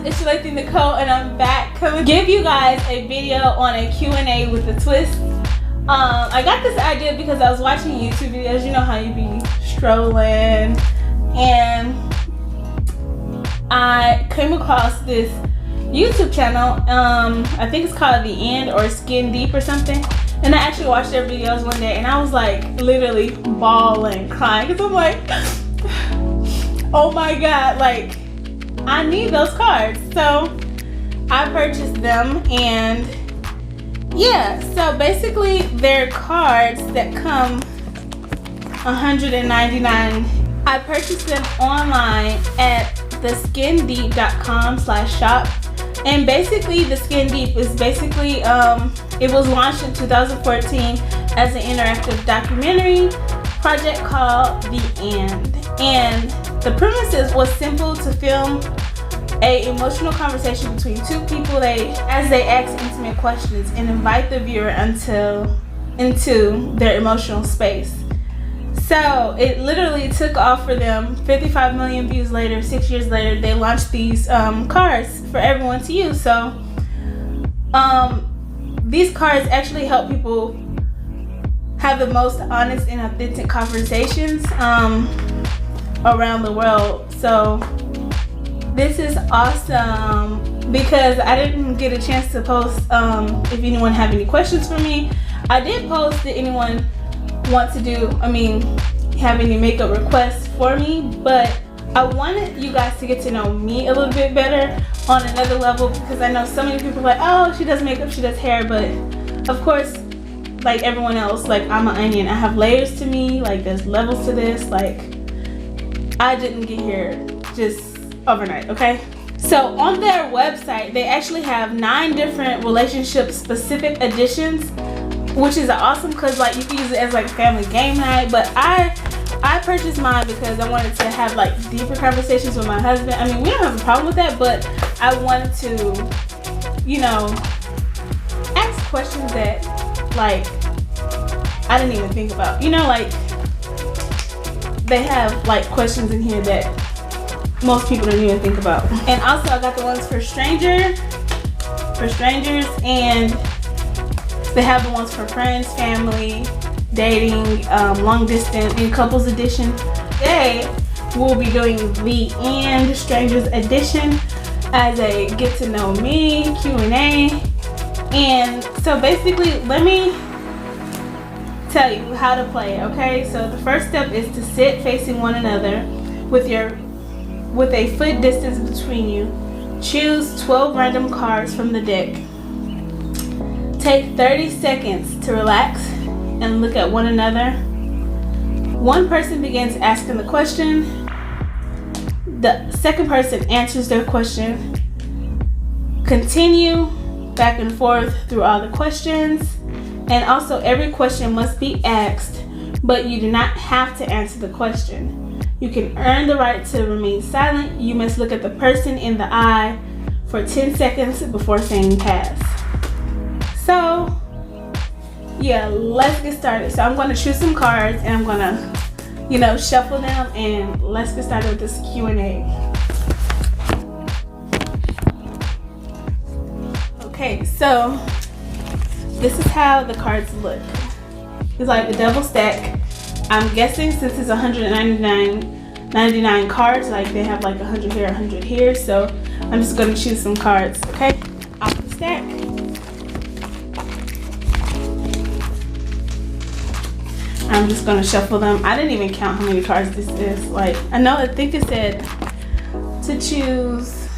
it's Schalathia Nikole, and I'm back to give you guys a video on a Q&A with a twist. I got this idea because I was watching YouTube videos. You know how you be strolling, and I came across this YouTube channel. I think it's called The End or Skin Deep or something. And I actually watched their videos one day, and I was like literally bawling, crying, because I'm like, oh my god, like I need those cards. So I purchased them, and yeah, so basically they're cards that come $199. I purchased them online at theskindeep.com/shop. And basically the Skin Deep is basically, it was launched in 2014 as an interactive documentary project called The End. And the premises was simple: to film a emotional conversation between two people as they ask intimate questions and invite the viewer into their emotional space. So it literally took off for them. 55 million views later, 6 years later, they launched these cards for everyone to use. So these cards actually help people have the most honest and authentic conversations around the world. So this is awesome because I didn't get a chance to post if anyone have any questions for me. I did post, did anyone want to have any makeup requests for me, but I wanted you guys to get to know me a little bit better on another level, because I know so many people are like, oh, she does makeup, she does hair, but of course, like everyone else, like I'm an onion. I have layers to me, like there's levels to this. Like I didn't get here just overnight, okay? So on their website, they actually have 9 different relationship specific editions, which is awesome because like you can use it as like family game night. But I purchased mine because I wanted to have like deeper conversations with my husband. I mean, we don't have a problem with that, but I wanted to, you know, ask questions that like I didn't even think about. You know, like they have like questions in here that most people don't even think about. And also I got the ones for strangers, and they have the ones for friends, family, dating, long distance, and couples edition. Today we'll be doing the End Strangers edition as a get to know me Q&A. And so basically, let me tell you how to play, okay? So the first step is to sit facing one another with a foot distance between you. Choose 12 random cards from the deck. Take 30 seconds to relax and look at one another. One person begins asking the question. The second person answers their question. Continue back and forth through all the questions. And also every question must be asked, but you do not have to answer the question. You can earn the right to remain silent. You must look at the person in the eye for 10 seconds before saying pass. So yeah, let's get started. So I'm going to choose some cards and I'm going to, you know, shuffle them, and let's get started with this Q&A. Okay, so this is how the cards look. It's like the double stack. I'm guessing since it's 199 cards, like they have like 100 here, 100 here. So I'm just going to choose some cards, okay, off the stack. I'm just going to shuffle them. I didn't even count how many cards this is. Like, I think it said to choose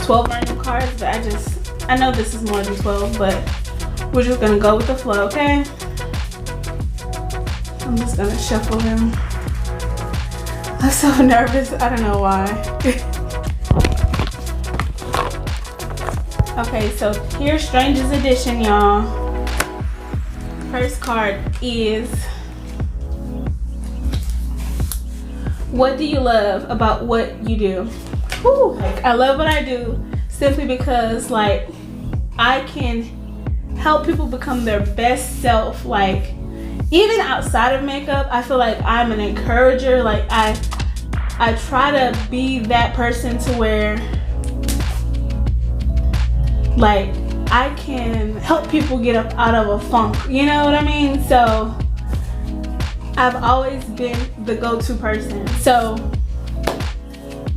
12 random cards, but I know this is more than 12, but we're just going to go with the flow, okay? I'm just going to shuffle them. I'm so nervous. I don't know why. Okay, so here's Strangers Edition, y'all. First card is, what do you love about what you do? Whew. I love what I do simply because like I can help people become their best self. Like even outside of makeup, I feel like I'm an encourager. Like I I try to be that person to where like I can help people get up out of a funk, you know what I mean? So I've always been the go-to person. So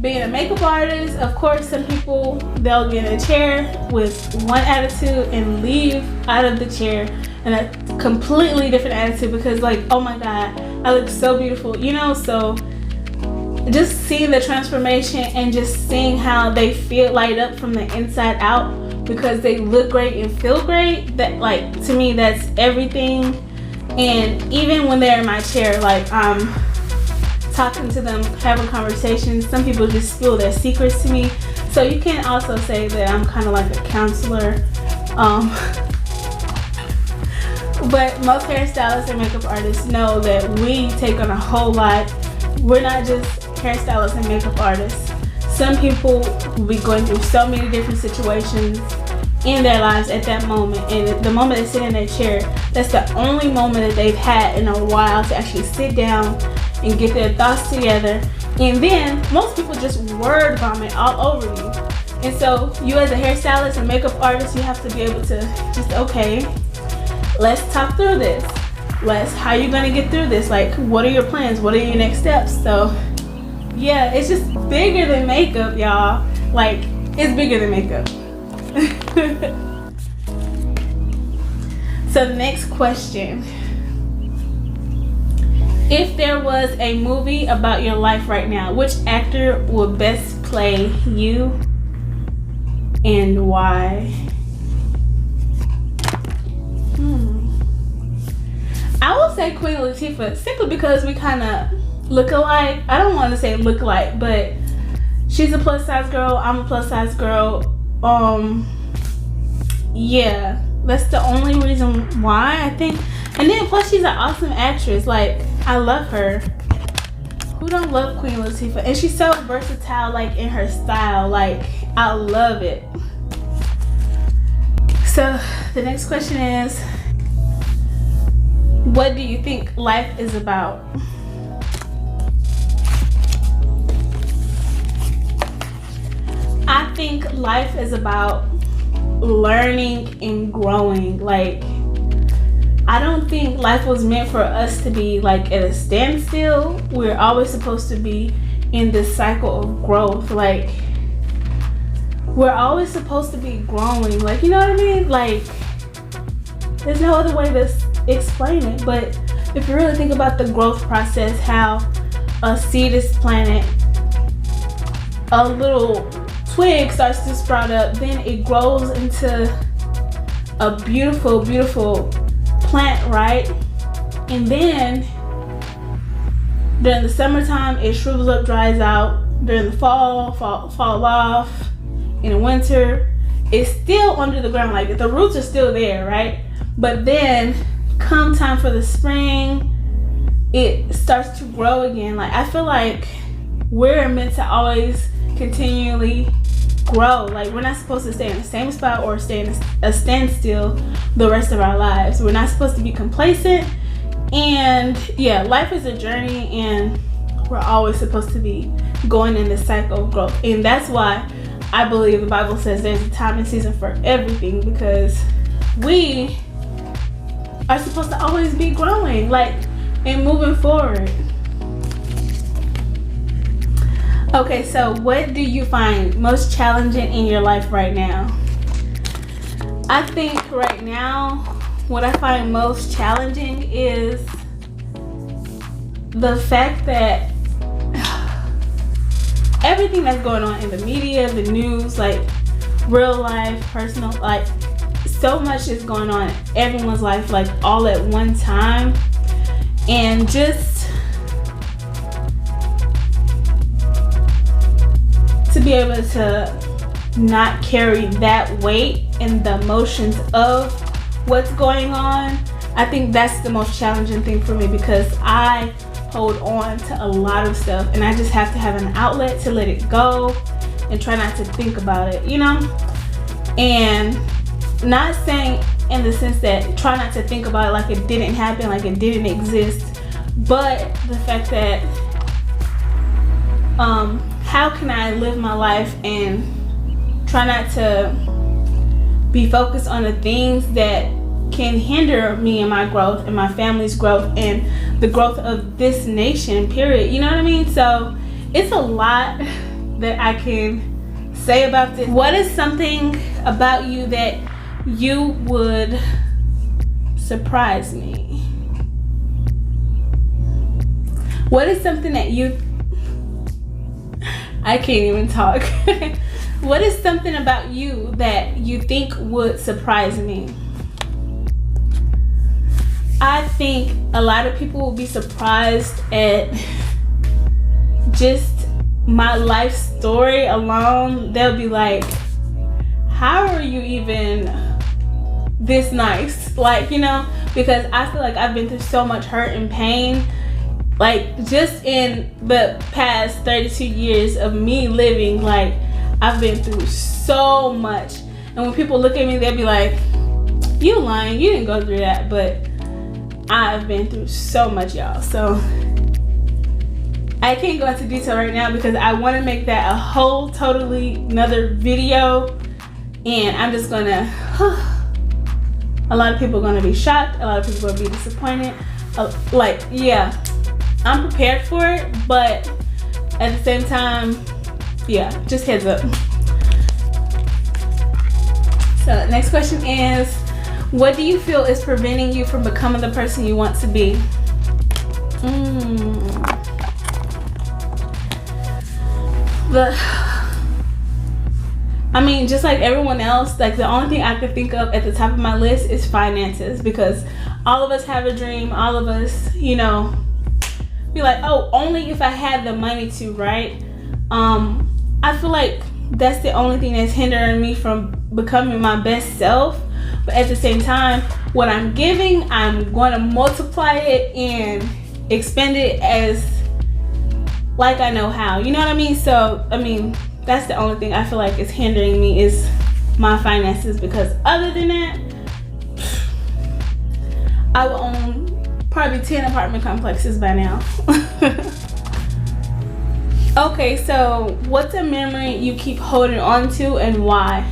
being a makeup artist, of course, some people, they'll get in a chair with one attitude and leave out of the chair in a completely different attitude because like, oh my God, I look so beautiful, you know? So just seeing the transformation and just seeing how they feel light up from the inside out because they look great and feel great, that like, to me, that's everything. And even when they're in my chair, like talking to them, having conversations, some people just spill their secrets to me. So you can also say that I'm kind of like a counselor. But most hairstylists and makeup artists know that we take on a whole lot. We're not just hairstylists and makeup artists. Some people will be going through so many different situations in their lives at that moment, and the moment they sit in their chair, that's the only moment that they've had in a while to actually sit down and get their thoughts together. And then most people just word vomit all over you. And so you as a hairstylist and makeup artist, you have to be able to just, okay, let's talk through this. How are you gonna get through this? Like, what are your plans? What are your next steps? So yeah, it's just bigger than makeup, y'all. Like, it's bigger than makeup. So the next question. If there was a movie about your life right now, which actor would best play you and why? I will say Queen Latifah, simply because we kind of look alike. I don't want to say look alike, but she's a plus size girl, I'm a plus size girl. Yeah, that's the only reason why, I think. And then plus she's an awesome actress. Like, I love her. Who don't love Queen Latifah? And she's so versatile, like in her style. Like, I love it. So the next question is, what do you think life is about? I think life is about learning and growing. Like, I don't think life was meant for us to be like at a standstill. We're always supposed to be in this cycle of growth. Like, we're always supposed to be growing. Like, you know what I mean? Like, there's no other way to explain it. But if you really think about the growth process, how a seed is planted, a little twig starts to sprout up, then it grows into a beautiful, beautiful plant, right? And then during the summertime, it shrivels up, dries out. During the fall off. In the winter, it's still under the ground. Like, the roots are still there, right? But then come time for the spring, it starts to grow again. Like, I feel like we're meant to always continually grow. Like, we're not supposed to stay in the same spot or stay in a standstill the rest of our lives. We're not supposed to be complacent. And yeah, life is a journey, and we're always supposed to be going in this cycle of growth. And that's why I believe the Bible says there's a time and season for everything, because we are supposed to always be growing, like, and moving forward. Okay, so what do you find most challenging in your life right now? I think right now, what I find most challenging is the fact that everything that's going on in the media, the news, like real life, personal, like so much is going on in everyone's life, like all at one time. And just to be able to not carry that weight and the emotions of what's going on, I think that's the most challenging thing for me, because I hold on to a lot of stuff, and I just have to have an outlet to let it go and try not to think about it, you know? And not saying in the sense that try not to think about it like it didn't happen, like it didn't exist, but the fact that how can I live my life and try not to be focused on the things that can hinder me and my growth and my family's growth and the growth of this nation, period. You know what I mean? So it's a lot that I can say about this. What is something about you that you would surprise me? What is something that I can't even talk. What is something about you that you think would surprise me? I think a lot of people will be surprised at just my life story alone. They'll be like, how are you even this nice? Like, you know, because I feel like I've been through so much hurt and pain. Like, just in the past 32 years of me living, like, I've been through so much. And when people look at me, they'll be like, you lying, you didn't go through that. But I've been through so much, y'all. So I can't go into detail right now because I want to make that a whole totally another video. And I'm just gonna, a lot of people are gonna be shocked. A lot of people are gonna be disappointed. Like, yeah, I'm prepared for it, but at the same time, yeah, just heads up. So next question is, what do you feel is preventing you from becoming the person you want to be? I mean, just like everyone else, like the only thing I could think of at the top of my list is finances, because all of us have a dream. All of us, you know, be like, oh, only if I had the money to, right? I feel like that's the only thing that's hindering me from becoming my best self. But at the same time, what I'm giving, I'm going to multiply it and expend it as like I know how. You know what I mean? So, I mean, that's the only thing I feel like is hindering me is my finances, because other than that, I will own probably 10 apartment complexes by now. Okay, so what's a memory you keep holding on to and why?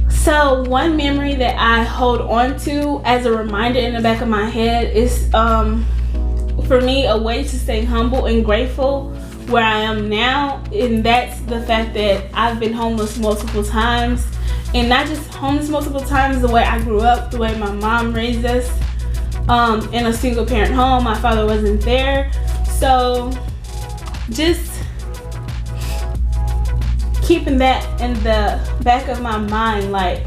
So one memory that I hold on to as a reminder in the back of my head is for me a way to stay humble and grateful where I am now, and that's the fact that I've been homeless multiple times, and not just homeless multiple times the way I grew up, the way my mom raised us in a single parent home. My father wasn't there, so just keeping that in the back of my mind, like,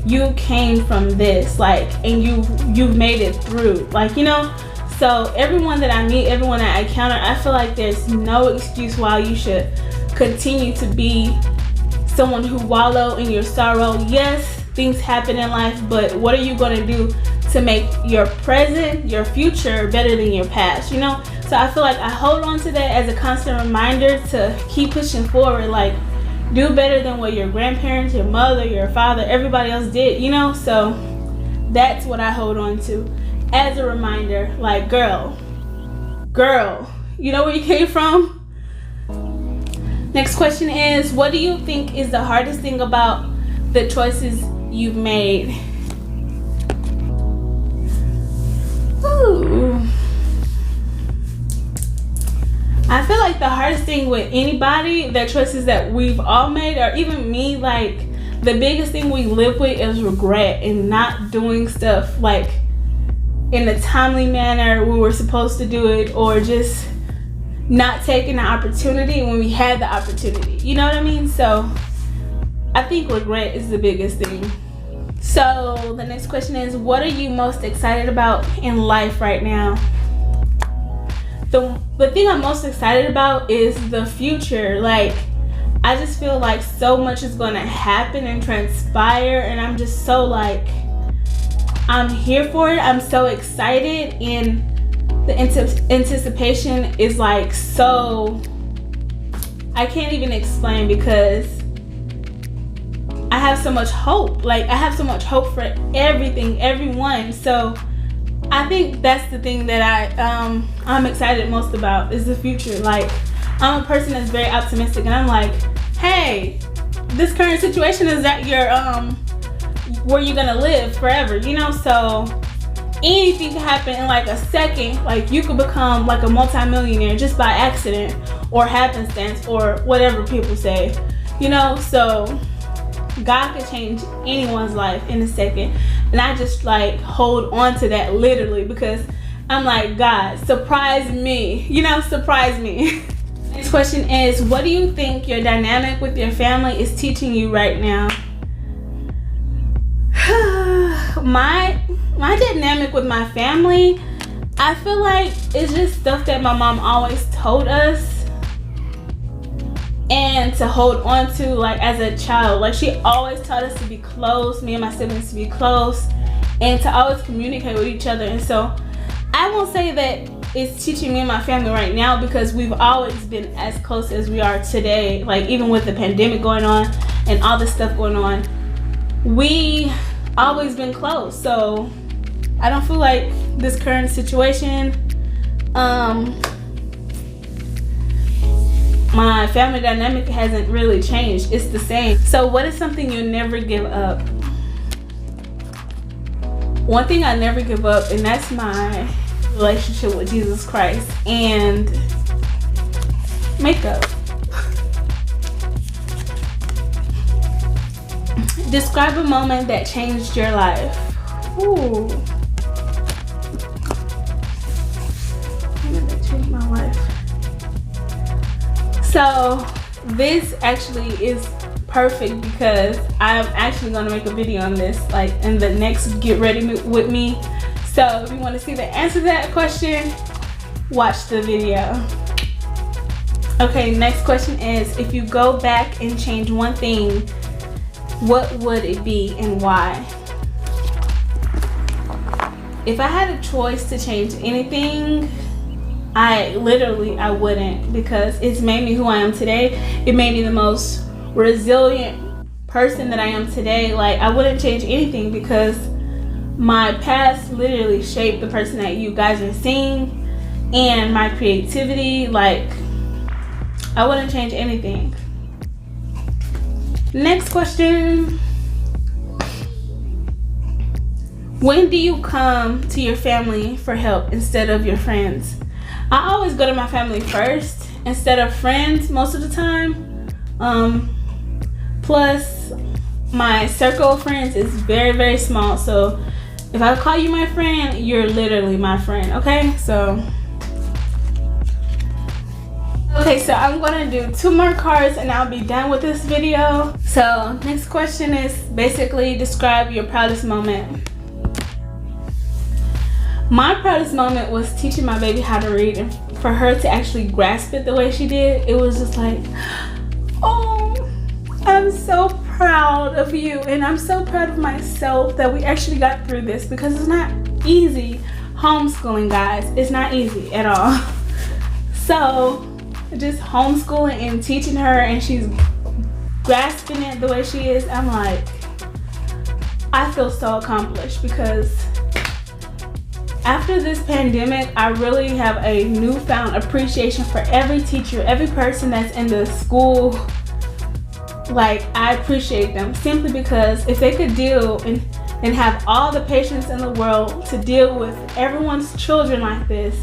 you came from this, like, and you've made it through, like, you know. So everyone that I meet, everyone that I encounter, I feel like there's no excuse why you should continue to be someone who wallow in your sorrow. Yes, things happen in life, but what are you going to do to make your present, your future better than your past, you know? So I feel like I hold on to that as a constant reminder to keep pushing forward, like, do better than what your grandparents, your mother, your father, everybody else did, you know? So that's what I hold on to as a reminder, like, girl, you know where you came from? Next question is, what do you think is the hardest thing about the choices you've made? Ooh. I feel like the hardest thing with anybody, the choices that we've all made, or even me, like, the biggest thing we live with is regret and not doing stuff, like, in a timely manner when we're supposed to do it, or just not taking the opportunity when we had the opportunity. You know what I mean? So I think regret is the biggest thing. So the next question is, what are you most excited about in life right now? The thing I'm most excited about is the future. Like, I just feel like so much is going to happen and transpire, and I'm just so, like, I'm here for it. I'm so excited, and the anticipation is, like, so, I can't even explain, because I have so much hope. Like, I have so much hope for everything, everyone. So I think that's the thing that I'm excited most about is the future. Like, I'm a person that's very optimistic, and I'm like, hey, this current situation is that you're where you're gonna live forever, you know? So anything can happen in like a second. Like, you could become like a multimillionaire just by accident or happenstance or whatever people say, you know? So God could change anyone's life in a second. And I just like hold on to that literally, because I'm like, God, surprise me, you know, surprise me. Next question is, what do you think your dynamic with your family is teaching you right now? my dynamic with my family, I feel like it's just stuff that my mom always told us and to hold on to, like, as a child. Like, she always taught us to be close, me and my siblings to be close, and to always communicate with each other. And so I won't say that it's teaching me and my family right now, because we've always been as close as we are today. Like, even with the pandemic going on and all this stuff going on, we always been close. So I don't feel like this current situation, my family dynamic hasn't really changed. It's the same. So what is something you'll never give up? One thing I never give up, and that's my relationship with Jesus Christ and makeup. Describe a moment that changed your life. Ooh. Moment that changed my life. So this actually is perfect, because I'm actually going to make a video on this, like, in the next Get Ready With Me. So if you want to see the answer to that question, watch the video. Okay, next question is, if you go back and change one thing, what would it be and why? If I had a choice to change anything, I wouldn't, because it's made me who I am today. It made me the most resilient person that I am today. Like, I wouldn't change anything, because my past literally shaped the person that you guys are seeing, and my creativity. Like, I wouldn't change anything. Next question. When do you come to your family for help instead of your friends? I always go to my family first instead of friends most of the time. Plus, my circle of friends is very, very small. So if I call you my friend, you're literally my friend, okay? So I'm gonna do 2 more cards and I'll be done with this video. So next question is basically, describe your proudest moment. My proudest moment was teaching my baby how to read, and for her to actually grasp it the way she did, it was just like, oh, I'm so proud of you, and I'm so proud of myself that we actually got through this, because it's not easy homeschooling, guys. It's not easy at all. So just homeschooling and teaching her, and she's grasping it the way she is, I'm like, I feel so accomplished, because after this pandemic, I really have a newfound appreciation for every teacher, every person that's in the school. Like, I appreciate them simply because if they could deal and have all the patience in the world to deal with everyone's children like this,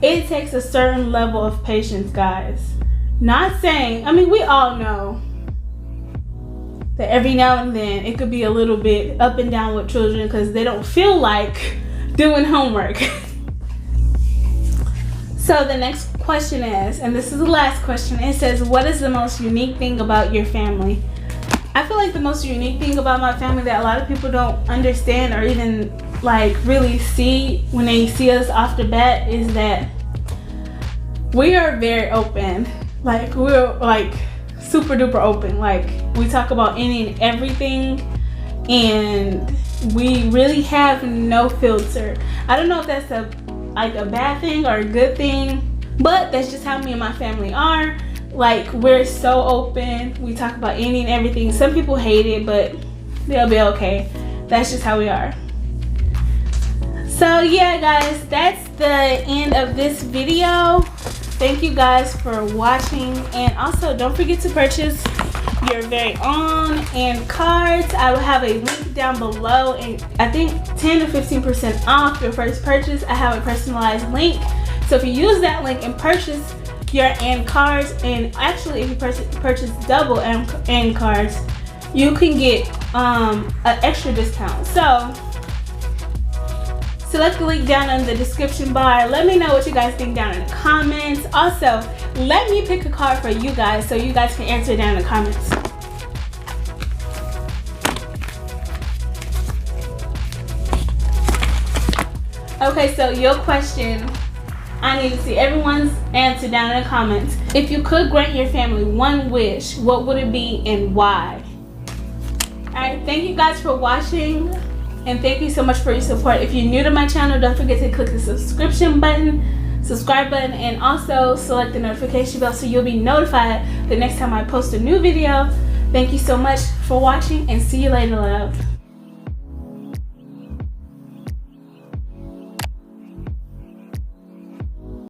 it takes a certain level of patience, guys. Not saying, I mean, we all know that every now and then it could be a little bit up and down with children because they don't feel like doing homework. So the next question is, and this is the last question, it says, what is the most unique thing about your family? I feel like the most unique thing about my family that a lot of people don't understand or even like really see when they see us off the bat is that we are very open. Like, we're like super duper open. Like, we talk about any and everything, and we really have no filter. I don't know if that's a bad thing or a good thing, but that's just how me and my family are. Like, we're so open. We talk about any and everything. Some people hate it, but they'll be okay. That's just how we are. So yeah guys, that's the end of this video. Thank you guys for watching, and also don't forget to purchase your very own and cards. I will have a link down below, and I think 10 to 15% off your first purchase. I have a personalized link, so if you use that link and purchase your and cards, and actually if you purchase double and cards, you can get an extra discount. So select the link down in the description bar. Let me know what you guys think down in the comments. Also, let me pick a card for you guys so you guys can answer it down in the comments. Okay, so your question, I need to see everyone's answer down in the comments. If you could grant your family one wish, what would it be and why? Alright, thank you guys for watching, and thank you so much for your support. If you're new to my channel, don't forget to click the subscribe button, and also select the notification bell so you'll be notified the next time I post a new video. Thank you so much for watching, and see you later, love.